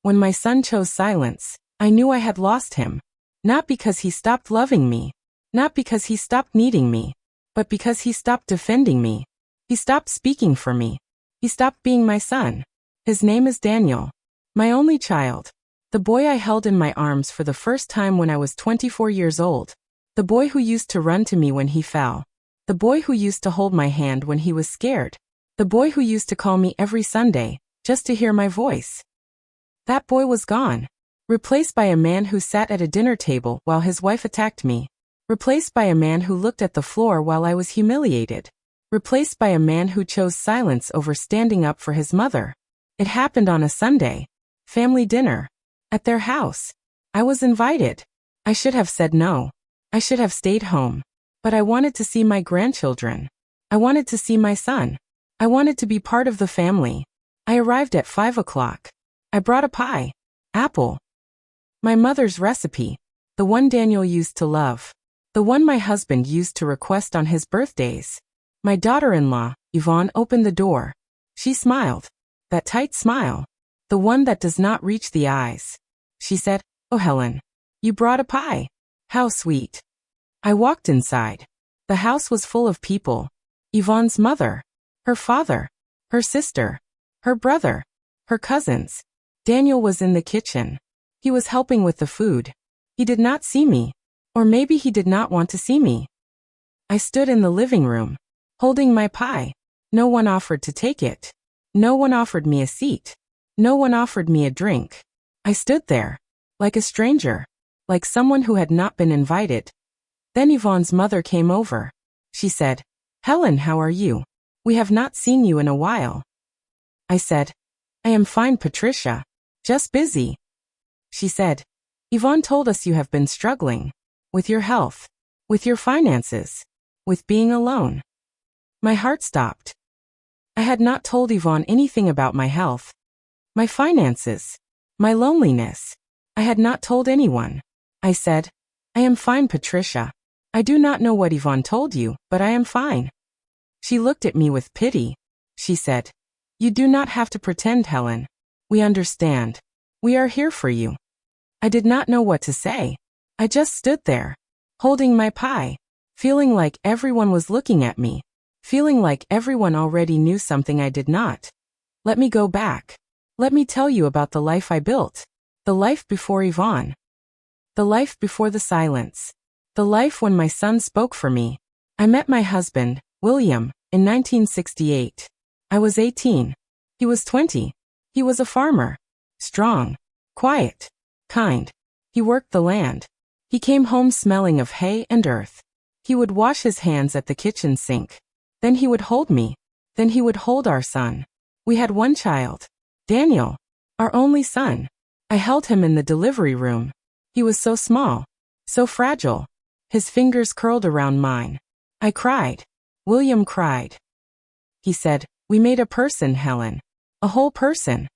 When my son chose silence, I knew I had lost him. Not because he stopped loving me. Not because he stopped needing me. But because he stopped defending me. He stopped speaking for me. He stopped being my son. His name is Daniel. My only child. The boy I held in my arms for the first time when I was 24 years old. The boy who used to run to me when he fell. The boy who used to hold my hand when he was scared. The boy who used to call me every Sunday, just to hear my voice. That boy was gone. Replaced by a man who sat at a dinner table while his wife attacked me. Replaced by a man who looked at the floor while I was humiliated. Replaced by a man who chose silence over standing up for his mother. It happened on a Sunday. Family dinner. At their house. I was invited. I should have said no. I should have stayed home. But I wanted to see my grandchildren. I wanted to see my son. I wanted to be part of the family. I arrived at 5 o'clock. I brought a pie. Apple. My mother's recipe. The one Daniel used to love. The one my husband used to request on his birthdays. My daughter-in-law, Yvonne, opened the door. She smiled. That tight smile. The one that does not reach the eyes. She said, "Oh, Helen. You brought a pie. How sweet." I walked inside. The house was full of people. Yvonne's mother. Her father. Her sister. Her brother. Her cousins. Daniel was in the kitchen. He was helping with the food. He did not see me. Or maybe he did not want to see me. I stood in the living room, holding my pie. No one offered to take it. No one offered me a seat. No one offered me a drink. I stood there, like a stranger, like someone who had not been invited. Then Yvonne's mother came over. She said, "Helen, how are you? We have not seen you in a while." I said, "I am fine, Patricia. Just busy." She said, "Yvonne told us you have been struggling. With your health. With your finances. With being alone." My heart stopped. I had not told Yvonne anything about my health. My finances. My loneliness. I had not told anyone. I said, "I am fine, Patricia. I do not know what Yvonne told you, but I am fine." She looked at me with pity. She said, "You do not have to pretend, Helen. We understand. We are here for you." I did not know what to say. I just stood there, holding my pie, feeling like everyone was looking at me, feeling like everyone already knew something I did not. Let me go back. Let me tell you about the life I built. The life before Yvonne. The life before the silence. The life when my son spoke for me. I met my husband, William, in 1968. I was 18. He was 20. He was a farmer. Strong. Quiet. Kind. He worked the land. He came home smelling of hay and earth. He would wash his hands at the kitchen sink. Then he would hold me. Then he would hold our son. We had one child. Daniel. Our only son. I held him in the delivery room. He was so small. So fragile. His fingers curled around mine. I cried. William cried. He said, "We made a person, Helen. A whole person."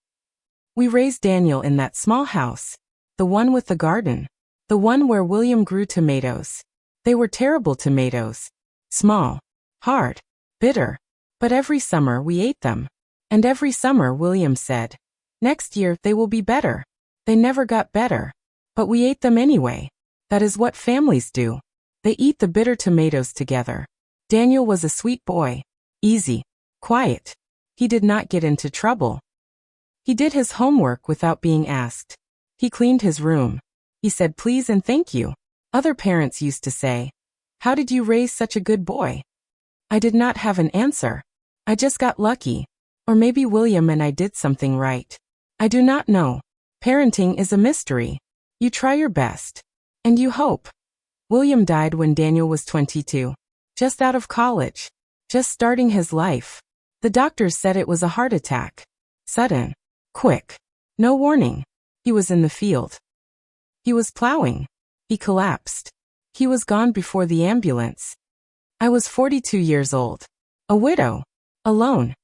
We raised Daniel in that small house. The one with the garden. The one where William grew tomatoes. They were terrible tomatoes. Small. Hard. Bitter. But every summer we ate them. And every summer William said, "Next year they will be better." They never got better. But we ate them anyway. That is what families do. They eat the bitter tomatoes together. Daniel was a sweet boy. Easy. Quiet. He did not get into trouble. He did his homework without being asked. He cleaned his room. He said please and thank you. Other parents used to say, "How did you raise such a good boy?" I did not have an answer. I just got lucky. Or maybe William and I did something right. I do not know. Parenting is a mystery. You try your best. And you hope. William died when Daniel was 22. Just out of college. Just starting his life. The doctors said it was a heart attack. Sudden. Quick. No warning. He was in the field. He was plowing. He collapsed. He was gone before the ambulance. I was 42 years old. A widow. Alone.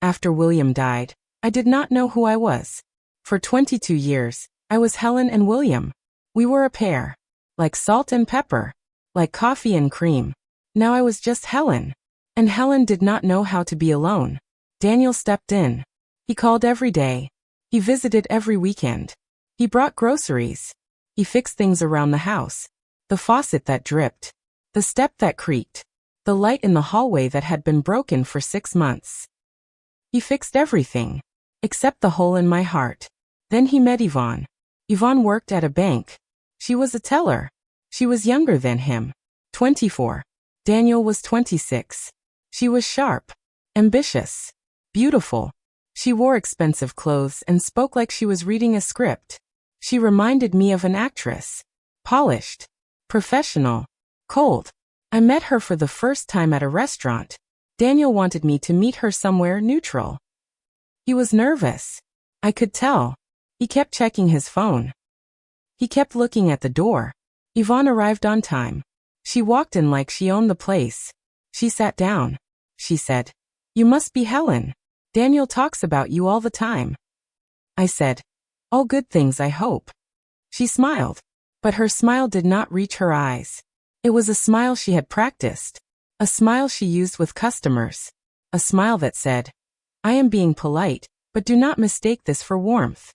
After William died, I did not know who I was. For 22 years, I was Helen and William. We were a pair. Like salt and pepper. Like coffee and cream. Now I was just Helen. And Helen did not know how to be alone. Daniel stepped in. He called every day. He visited every weekend. He brought groceries. He fixed things around the house. The faucet that dripped. The step that creaked. The light in the hallway that had been broken for 6 months. He fixed everything. Except the hole in my heart. Then he met Yvonne. Yvonne worked at a bank. She was a teller. She was younger than him. 24. Daniel was 26. She was sharp. Ambitious. Beautiful. She wore expensive clothes and spoke like she was reading a script. She reminded me of an actress. Polished. Professional. Cold. I met her for the first time at a restaurant. Daniel wanted me to meet her somewhere neutral. He was nervous. I could tell. He kept checking his phone. He kept looking at the door. Yvonne arrived on time. She walked in like she owned the place. She sat down. She said, "You must be Helen. Daniel talks about you all the time." I said, "All good things, I hope." She smiled. But her smile did not reach her eyes. It was a smile she had practiced. A smile she used with customers. A smile that said, "I am being polite, but do not mistake this for warmth."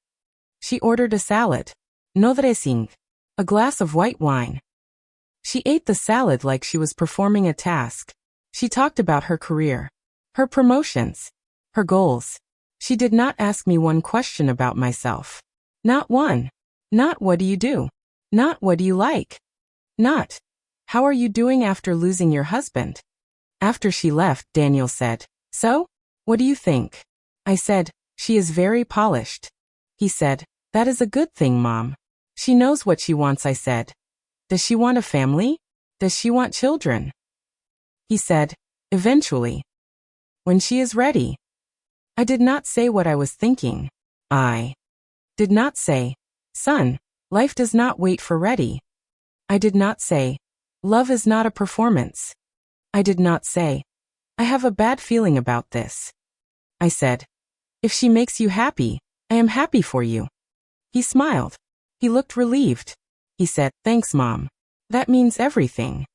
She ordered a salad. No dressing. A glass of white wine. She ate the salad like she was performing a task. She talked about her career. Her promotions. Her goals. She did not ask me one question about myself. Not one. Not what do you do? Not what do you like? Not, how are you doing after losing your husband? After she left, Daniel said, "So? What do you think?" I said, "She is very polished." He said, "That is a good thing, Mom. She knows what she wants," I said. "Does she want a family? Does she want children?" He said, "Eventually. When she is ready." I did not say what I was thinking. I did not say, "Son, life does not wait for ready." I did not say, "Love is not a performance." I did not say, "I have a bad feeling about this." I said, "If she makes you happy, I am happy for you." He smiled. He looked relieved. He said, "Thanks, Mom. That means everything."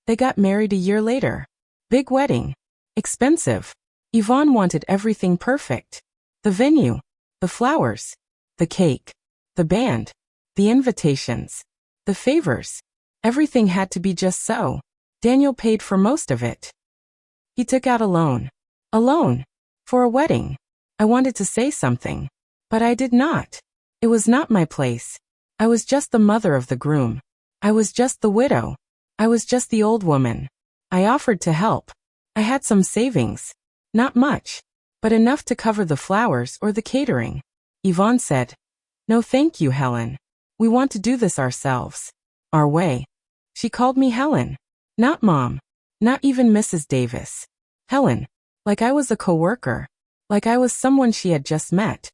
They got married a year later. Big wedding. Expensive. Yvonne wanted everything perfect. The venue. The flowers. The cake. The band. The invitations. The favors. Everything had to be just so. Daniel paid for most of it. He took out a loan. A loan. For a wedding. I wanted to say something. But I did not. It was not my place. I was just the mother of the groom. I was just the widow. I was just the old woman. I offered to help. I had some savings. Not much. But enough to cover the flowers or the catering. Yvonne said, "No thank you, Helen. We want to do this ourselves. Our way." She called me Helen. Not Mom. Not even Mrs. Davis. Helen. Like I was a coworker. Like I was someone she had just met.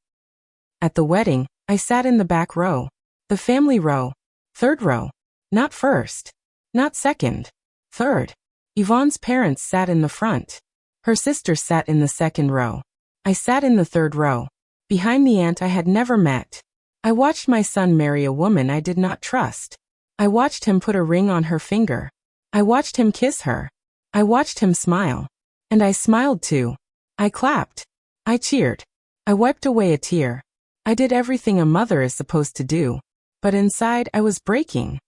At the wedding, I sat in the back row. The family row. Third row. Not first. Not second. Third. Yvonne's parents sat in the front. Her sister sat in the second row. I sat in the third row. Behind the aunt I had never met. I watched my son marry a woman I did not trust. I watched him put a ring on her finger. I watched him kiss her. I watched him smile. And I smiled too. I clapped. I cheered. I wiped away a tear. I did everything a mother is supposed to do. But inside I was breaking.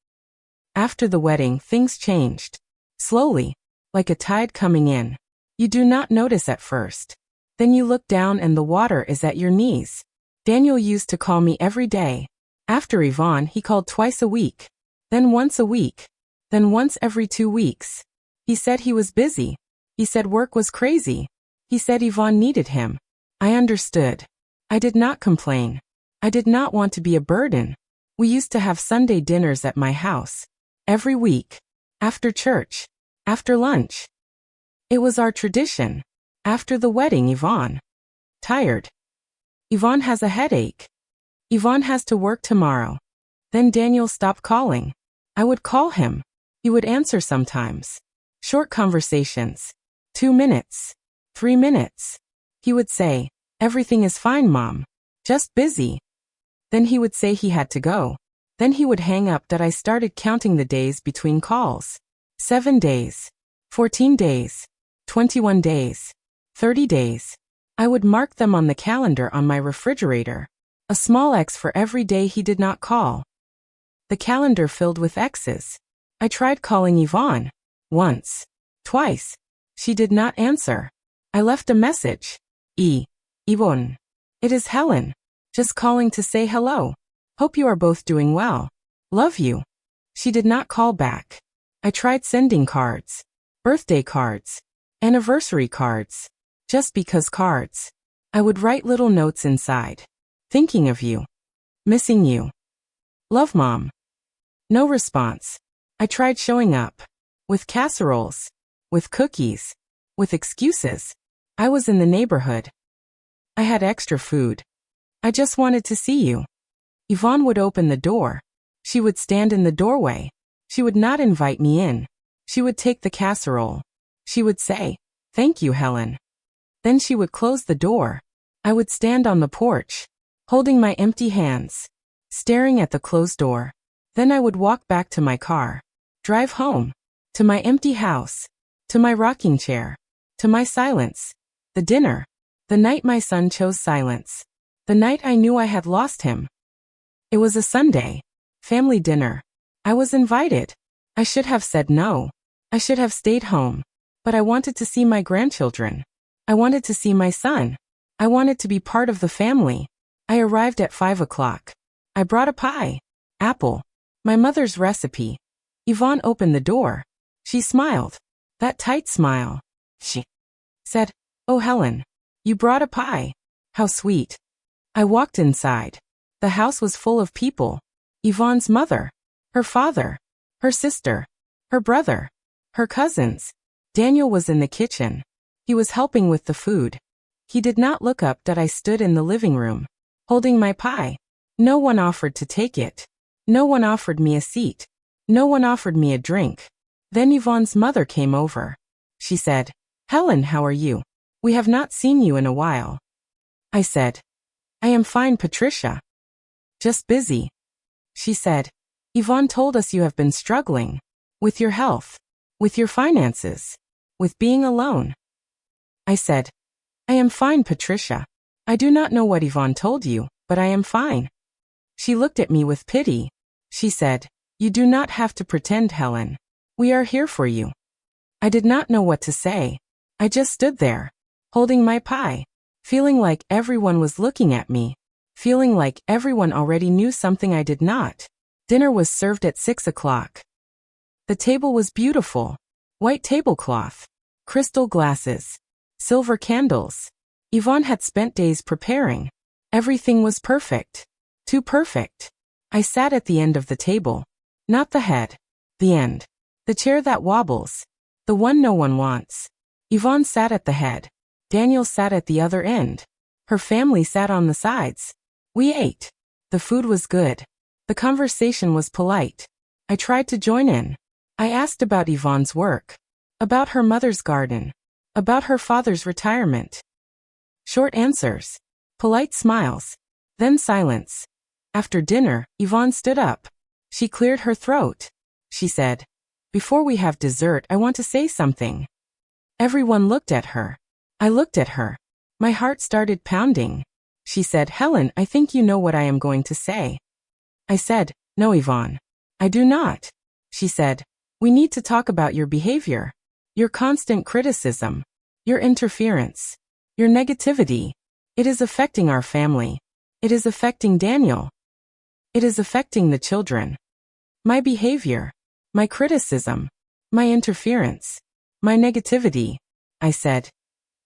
After the wedding, things changed. Slowly. Like a tide coming in. You do not notice at first. Then you look down and the water is at your knees. Daniel used to call me every day. After Yvonne, he called twice a week. Then once a week. Then once every 2 weeks. He said he was busy. He said work was crazy. He said Yvonne needed him. I understood. I did not complain. I did not want to be a burden. We used to have Sunday dinners at my house. Every week. After church. After lunch. It was our tradition. After the wedding, Yvonne. Tired. Yvonne has a headache. Yvonne has to work tomorrow. Then Daniel stopped calling. I would call him. He would answer sometimes. Short conversations. 2 minutes. 3 minutes. He would say, "Everything is fine, Mom. Just busy." Then he would say he had to go. Then he would hang up that I started counting the days between calls. 7 days. 14 days. 21 days. 30 days. I would mark them on the calendar on my refrigerator. A small X for every day he did not call. The calendar filled with X's. I tried calling Yvonne. Once. Twice. She did not answer. I left a message. Yvonne. It is Helen. Just calling to say hello. Hope you are both doing well. Love you. She did not call back. I tried sending cards. Birthday cards. Anniversary cards. Just because cards. I would write little notes inside. Thinking of you. Missing you. Love, Mom. No response. I tried showing up. With casseroles. With cookies. With excuses. I was in the neighborhood. I had extra food. I just wanted to see you. Yvonne would open the door. She would stand in the doorway. She would not invite me in. She would take the casserole. She would say, "Thank you, Helen." Then she would close the door. I would stand on the porch, holding my empty hands, staring at the closed door. Then I would walk back to my car, drive home, to my empty house, to my rocking chair, to my silence, the dinner, the night my son chose silence, the night I knew I had lost him. It was a Sunday, family dinner. I was invited. I should have said no. I should have stayed home. But I wanted to see my grandchildren. I wanted to see my son. I wanted to be part of the family. I arrived at 5 o'clock. I brought a pie. Apple. My mother's recipe. Yvonne opened the door. She smiled. That tight smile. She said, "Oh, Helen. You brought a pie. How sweet." I walked inside. The house was full of people. Yvonne's mother. Her father. Her sister. Her brother. Her cousins. Daniel was in the kitchen. He was helping with the food. He did not look up that I stood in the living room, holding my pie. No one offered to take it. No one offered me a seat. No one offered me a drink. Then Yvonne's mother came over. She said, "Helen, how are you? We have not seen you in a while." I said, "I am fine, Patricia. Just busy." She said, "Yvonne told us you have been struggling. With your health. With your finances. With being alone." I said, "I am fine, Patricia. I do not know what Yvonne told you, but I am fine." She looked at me with pity. She said, "You do not have to pretend, Helen. We are here for you." I did not know what to say. I just stood there, holding my pie, feeling like everyone was looking at me, feeling like everyone already knew something I did not. Dinner was served at 6 o'clock. The table was beautiful. White tablecloth, crystal glasses, silver candles. Yvonne had spent days preparing. Everything was perfect. Too perfect. I sat at the end of the table. Not the head. The end. The chair that wobbles. The one no one wants. Yvonne sat at the head. Daniel sat at the other end. Her family sat on the sides. We ate. The food was good. The conversation was polite. I tried to join in. I asked about Yvonne's work. About her mother's garden. About her father's retirement. Short answers. Polite smiles. Then silence. After dinner, Yvonne stood up. She cleared her throat. She said, "Before we have dessert, I want to say something." Everyone looked at her. I looked at her. My heart started pounding. She said, "Helen, I think you know what I am going to say." I said, "No, Yvonne. I do not." She said, "We need to talk about your behavior. Your constant criticism. Your interference. Your negativity. It is affecting our family. It is affecting Daniel. It is affecting the children. My behavior. My criticism. My interference. My negativity." I said,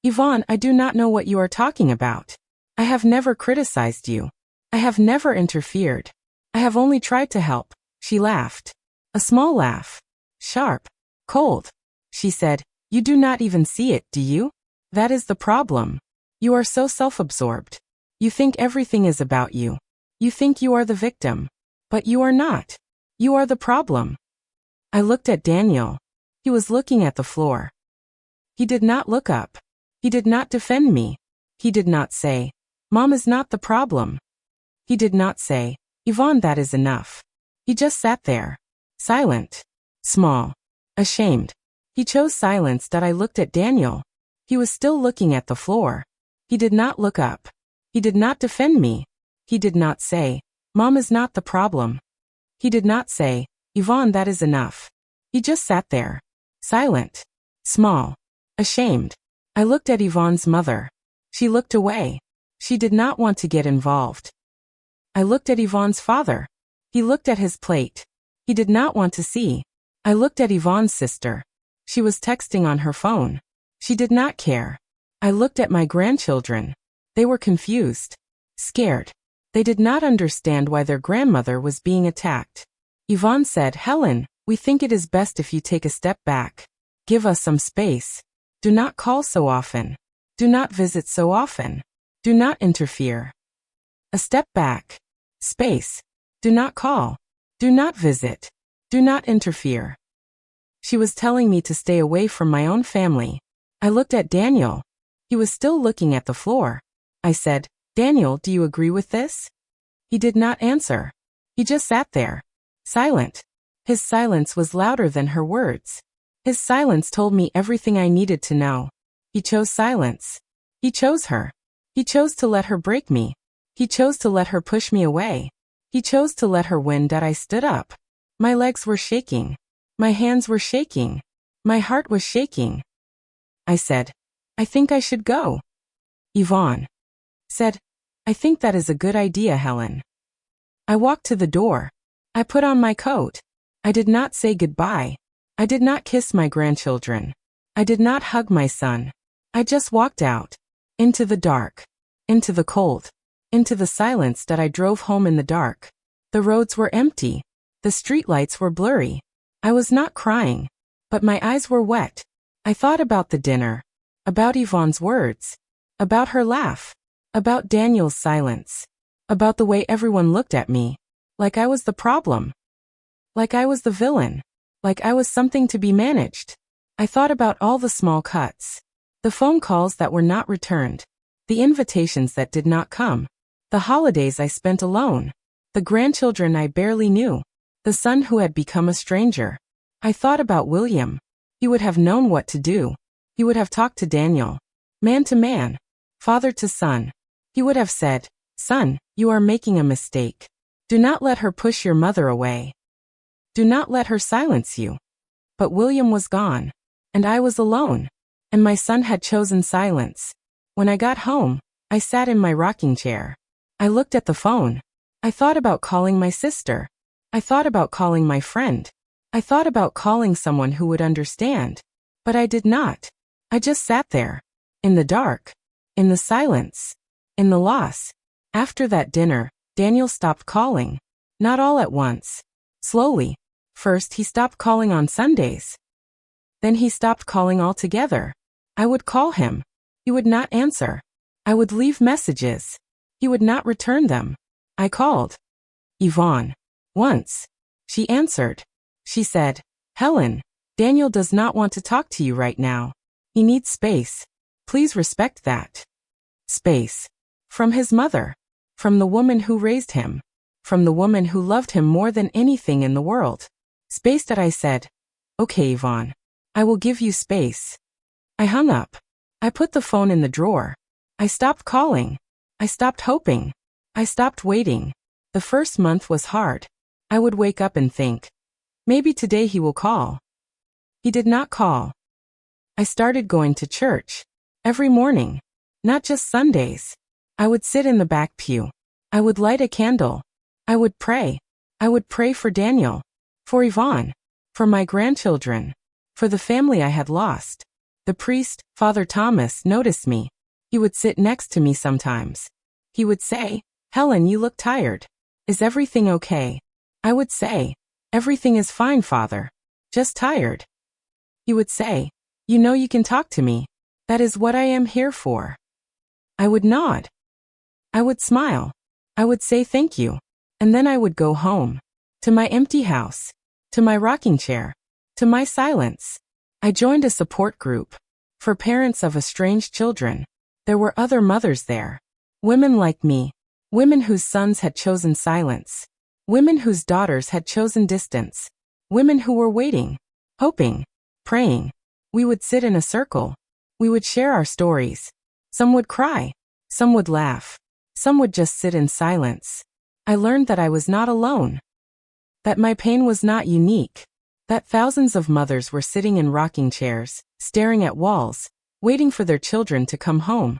"Yvonne, I do not know what you are talking about. I have never criticized you. I have never interfered. I have only tried to help." She laughed. A small laugh. Sharp. Cold. She said, "You do not even see it, do you? That is the problem. You are so self-absorbed. You think everything is about you. You think you are the victim. But you are not. You are the problem." I looked at Daniel. He was looking at the floor. He did not look up. He did not defend me. He did not say, "Mom is not the problem." He did not say, "Yvonne, that is enough." He just sat there. Silent. Small. Ashamed. He chose silence that I looked at Daniel. He was still looking at the floor. He did not look up. He did not defend me. He did not say, Mom is not the problem. He did not say, Yvonne, that is enough. He just sat there, silent, small, ashamed. I looked at Yvonne's mother. She looked away. She did not want to get involved. I looked at Yvonne's father. He looked at his plate. He did not want to see. I looked at Yvonne's sister. She was texting on her phone. She did not care. I looked at my grandchildren. They were confused, scared. They did not understand why their grandmother was being attacked. Yvonne said, Helen, we think it is best if you take a step back. Give us some space. Do not call so often. Do not visit so often. Do not interfere. A step back. Space. Do not call. Do not visit. Do not interfere. She was telling me to stay away from my own family. I looked at Daniel. He was still looking at the floor. I said, Daniel, do you agree with this? He did not answer. He just sat there, silent. His silence was louder than her words. His silence told me everything I needed to know. He chose silence. He chose her. He chose to let her break me. He chose to let her push me away. He chose to let her win. That I stood up. My legs were shaking. My hands were shaking. My heart was shaking. I said, I think I should go. Yvonne said, I think that is a good idea, Helen. I walked to the door. I put on my coat. I did not say goodbye. I did not kiss my grandchildren. I did not hug my son. I just walked out. Into the dark. Into the cold. Into the silence. That I drove home in the dark. The roads were empty. The streetlights were blurry. I was not crying, but my eyes were wet. I thought about the dinner. About Yvonne's words. About her laugh. About Daniel's silence. About the way everyone looked at me. Like I was the problem. Like I was the villain. Like I was something to be managed. I thought about all the small cuts. The phone calls that were not returned. The invitations that did not come. The holidays I spent alone. The grandchildren I barely knew. The son who had become a stranger. I thought about William. He would have known what to do. He would have talked to Daniel. Man to man. Father to son. He would have said, Son, you are making a mistake. Do not let her push your mother away. Do not let her silence you. But William was gone. And I was alone. And my son had chosen silence. When I got home, I sat in my rocking chair. I looked at the phone. I thought about calling my sister. I thought about calling my friend. I thought about calling someone who would understand. But I did not. I just sat there. In the dark. In the silence. In the loss. After that dinner, Daniel stopped calling. Not all at once. Slowly. First he stopped calling on Sundays. Then he stopped calling altogether. I would call him. He would not answer. I would leave messages. He would not return them. I called Yvonne. Once. She answered. She said, Helen, Daniel does not want to talk to you right now. He needs space. Please respect that. Space. From his mother. From the woman who raised him. From the woman who loved him more than anything in the world. Space. That I said, Okay, Yvonne. I will give you space. I hung up. I put the phone in the drawer. I stopped calling. I stopped hoping. I stopped waiting. The first month was hard. I would wake up and think, maybe today he will call. He did not call. I started going to church. Every morning. Not just Sundays. I would sit in the back pew. I would light a candle. I would pray. I would pray for Daniel. For Yvonne. For my grandchildren. For the family I had lost. The priest, Father Thomas, noticed me. He would sit next to me sometimes. He would say, Helen, you look tired. Is everything okay? I would say, everything is fine, Father. Just tired. He would say, you know you can talk to me. That is what I am here for. I would nod. I would smile. I would say thank you. And then I would go home. To my empty house. To my rocking chair. To my silence. I joined a support group. For parents of estranged children. There were other mothers there. Women like me. Women whose sons had chosen silence. Women whose daughters had chosen distance. Women who were waiting. Hoping. Praying. We would sit in a circle. We would share our stories. Some would cry. Some would laugh. Some would just sit in silence. I learned that I was not alone. That my pain was not unique. That thousands of mothers were sitting in rocking chairs, staring at walls, waiting for their children to come home.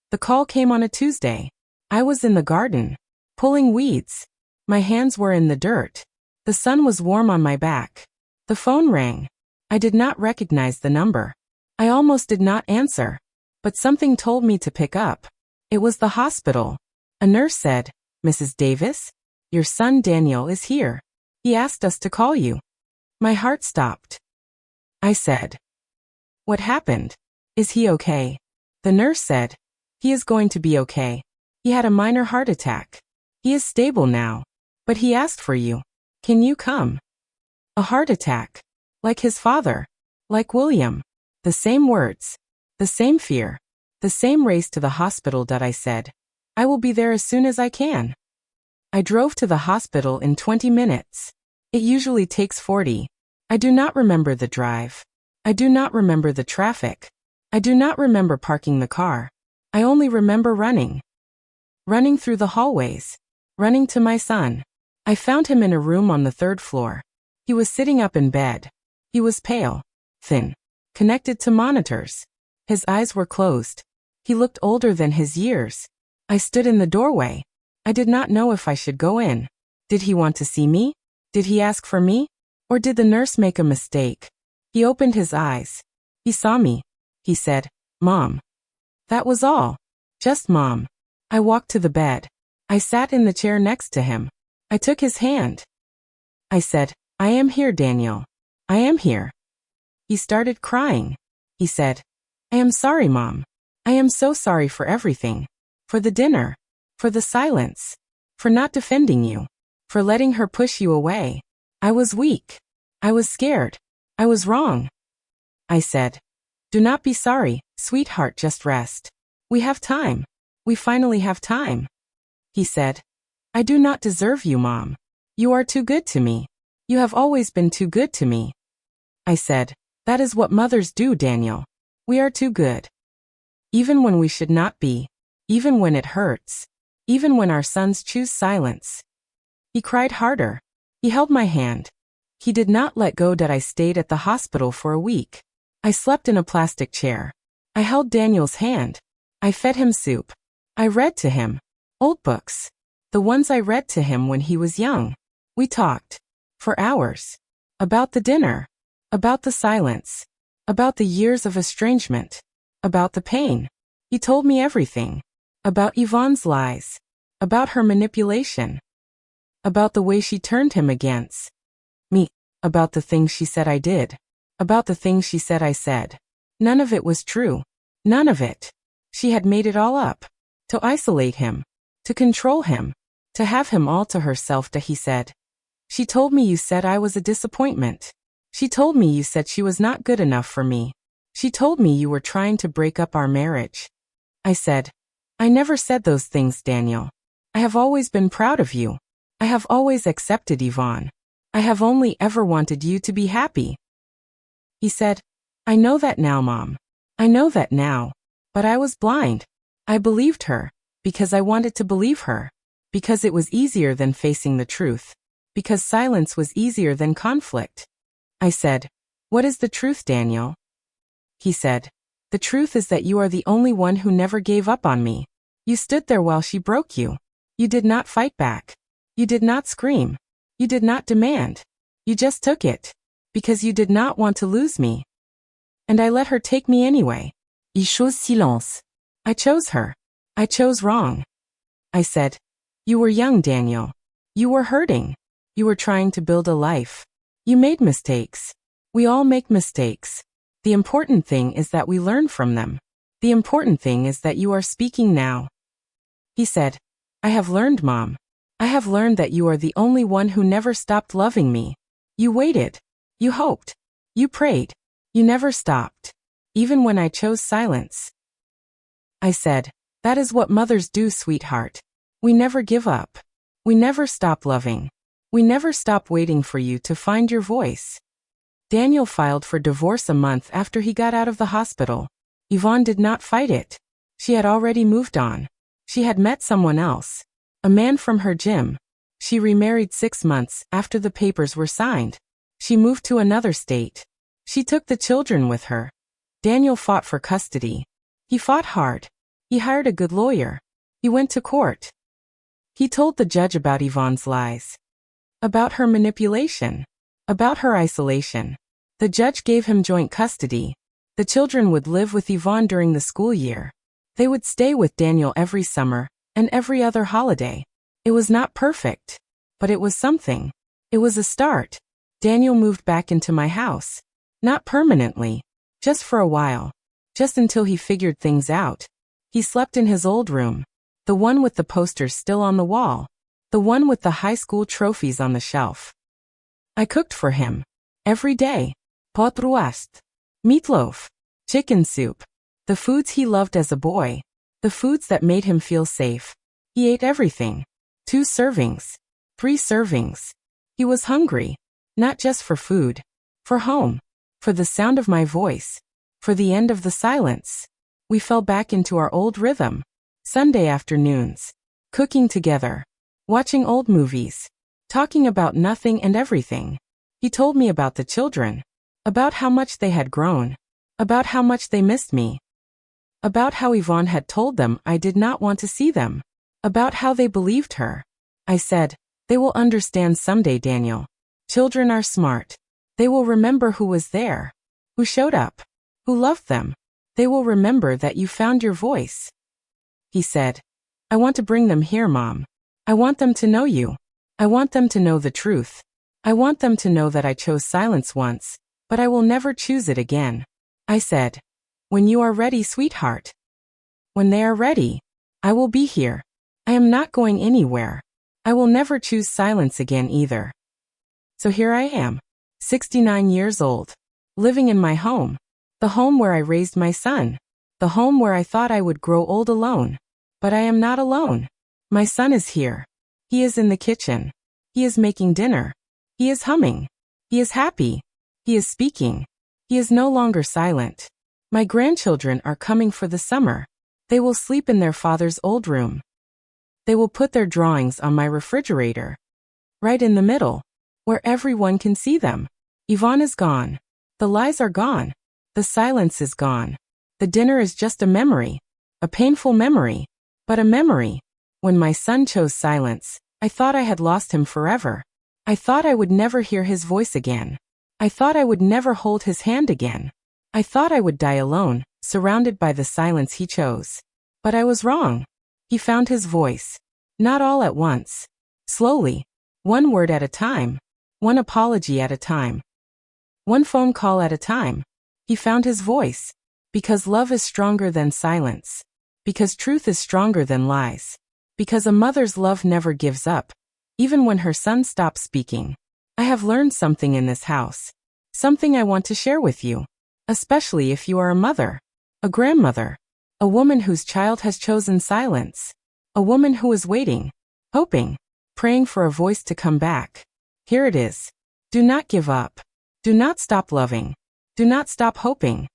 The call came on a Tuesday. I was in the garden, pulling weeds. My hands were in the dirt. The sun was warm on my back. The phone rang. I did not recognize the number. I almost did not answer. But something told me to pick up. It was the hospital. A nurse said, "Mrs. Davis, your son Daniel is here. He asked us to call you." My heart stopped. I said, "What happened? Is he okay?" The nurse said, "He is going to be okay. He had a minor heart attack. He is stable now. But he asked for you. Can you come?" A heart attack. Like his father. Like William. The same words. The same fear. The same race to the hospital. That I said, "I will be there as soon as I can." I drove to the hospital in 20 minutes. It usually takes 40. I do not remember the drive. I do not remember the traffic. I do not remember parking the car. I only remember running. Running through the hallways. Running to my son. I found him in a room on the 3rd floor. He was sitting up in bed. He was pale. Thin. Connected to monitors. His eyes were closed. He looked older than his years. I stood in the doorway. I did not know if I should go in. Did he want to see me? Did he ask for me? Or did the nurse make a mistake? He opened his eyes. He saw me. He said, "Mom." That was all. Just Mom. I walked to the bed. I sat in the chair next to him. I took his hand. I said, "I am here, Daniel. I am here." He started crying. He said, "I am sorry, Mom. I am so sorry for everything. For the dinner. For the silence. For not defending you. For letting her push you away. I was weak. I was scared. I was wrong." I said, "Do not be sorry, sweetheart, just rest. We have time. We finally have time." He said, "I do not deserve you, Mom. You are too good to me. You have always been too good to me." I said, "That is what mothers do, Daniel. We are too good. Even when we should not be. Even when it hurts. Even when our sons choose silence." He cried harder. He held my hand. He did not let go. That I stayed at the hospital for a week. I slept in a plastic chair. I held Daniel's hand. I fed him soup. I read to him. Old books. The ones I read to him when he was young. We talked. For hours. About the dinner. About the silence. About the years of estrangement. About the pain. He told me everything. About Yvonne's lies. About her manipulation. About the way she turned him against me. About the things she said I did. About the things she said I said. None of it was true. None of it. She had made it all up. To isolate him. To control him. To have him all to herself. That he said. She told me you said I was a disappointment. She told me you said she was not good enough for me. She told me you were trying to break up our marriage. I said, "I never said those things, Daniel. I have always been proud of you. I have always accepted Yvonne. I have only ever wanted you to be happy." He said, "I know that now, Mom. I know that now. But I was blind. I believed her. Because I wanted to believe her. Because it was easier than facing the truth. Because silence was easier than conflict." I said, "What is the truth, Daniel?" He said, "The truth is that you are the only one who never gave up on me. You stood there while she broke you. You did not fight back. You did not scream. You did not demand. You just took it. Because you did not want to lose me. And I let her take me anyway." Il chose silence. I chose her. I chose wrong. I said, "You were young, Daniel. You were hurting. You were trying to build a life. You made mistakes. We all make mistakes. The important thing is that we learn from them. The important thing is that you are speaking now." He said, "I have learned, Mom. I have learned that you are the only one who never stopped loving me. You waited. You hoped. You prayed. You never stopped. Even when I chose silence." I said, "That is what mothers do, sweetheart. We never give up. We never stop loving. We never stop waiting for you to find your voice." Daniel filed for divorce a month after he got out of the hospital. Yvonne did not fight it. She had already moved on. She had met someone else. A man from her gym. She remarried 6 months after the papers were signed. She moved to another state. She took the children with her. Daniel fought for custody. He fought hard. He hired a good lawyer. He went to court. He told the judge about Yvonne's lies. About her manipulation. About her isolation. The judge gave him joint custody. The children would live with Yvonne during the school year. They would stay with Daniel every summer and every other holiday. It was not perfect, but it was something. It was a start. Daniel moved back into my house. Not permanently, just for a while. Just until he figured things out. He slept in his old room. The one with the posters still on the wall. The one with the high school trophies on the shelf. I cooked for him. Every day. Potruast. Meatloaf. Chicken soup. The foods he loved as a boy. The foods that made him feel safe. He ate everything. 2 servings. 3 servings. He was hungry. Not just for food. For home. For the sound of my voice. For the end of the silence. We fell back into our old rhythm. Sunday afternoons. Cooking together. Watching old movies. Talking about nothing and everything. He told me about the children. About how much they had grown. About how much they missed me. About how Yvonne had told them I did not want to see them. About how they believed her. I said, they will understand someday, Daniel. Children are smart. They will remember who was there. Who showed up. Who loved them. They will remember that you found your voice. He said, I want to bring them here, Mom. I want them to know you. I want them to know the truth. I want them to know that I chose silence once, but I will never choose it again. I said, when you are ready, sweetheart. When they are ready, I will be here. I am not going anywhere. I will never choose silence again either. So here I am, 69 years old, living in my home, the home where I raised my son, the home where I thought I would grow old alone. But I am not alone. My son is here. He is in the kitchen. He is making dinner. He is humming. He is happy. He is speaking. He is no longer silent. My grandchildren are coming for the summer. They will sleep in their father's old room. They will put their drawings on my refrigerator. Right in the middle, where everyone can see them. Yvonne is gone. The lies are gone. The silence is gone. The dinner is just a memory. A painful memory. But a memory. When my son chose silence, I thought I had lost him forever. I thought I would never hear his voice again. I thought I would never hold his hand again. I thought I would die alone, surrounded by the silence he chose. But I was wrong. He found his voice. Not all at once. Slowly. One word at a time. One apology at a time. One phone call at a time. He found his voice. Because love is stronger than silence. Because truth is stronger than lies. Because a mother's love never gives up, even when her son stops speaking. I have learned something in this house. Something I want to share with you. Especially if you are a mother. A grandmother. A woman whose child has chosen silence. A woman who is waiting. Hoping. Praying for a voice to come back. Here it is. Do not give up. Do not stop loving. Do not stop hoping.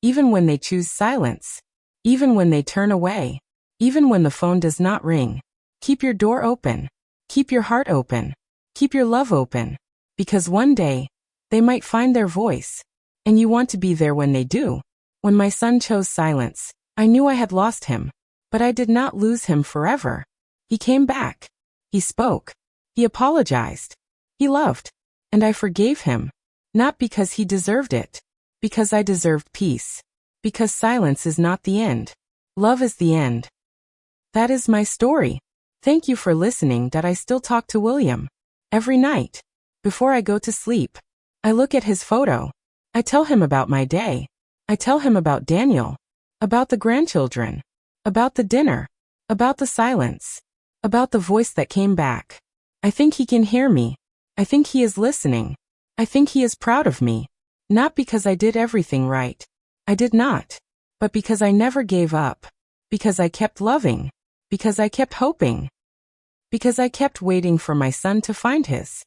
Even when they choose silence. Even when they turn away. Even when the phone does not ring. Keep your door open. Keep your heart open. Keep your love open. Because one day, they might find their voice. And you want to be there when they do. When my son chose silence, I knew I had lost him. But I did not lose him forever. He came back. He spoke. He apologized. He loved. And I forgave him. Not because he deserved it. Because I deserved peace. Because silence is not the end. Love is the end. That is my story. Thank you for listening. That I still talk to William. Every night. Before I go to sleep. I look at his photo. I tell him about my day. I tell him about Daniel. About the grandchildren. About the dinner. About the silence. About the voice that came back. I think he can hear me. I think he is listening. I think he is proud of me. Not because I did everything right. I did not. But because I never gave up. Because I kept loving. Because I kept hoping. Because I kept waiting for my son to find his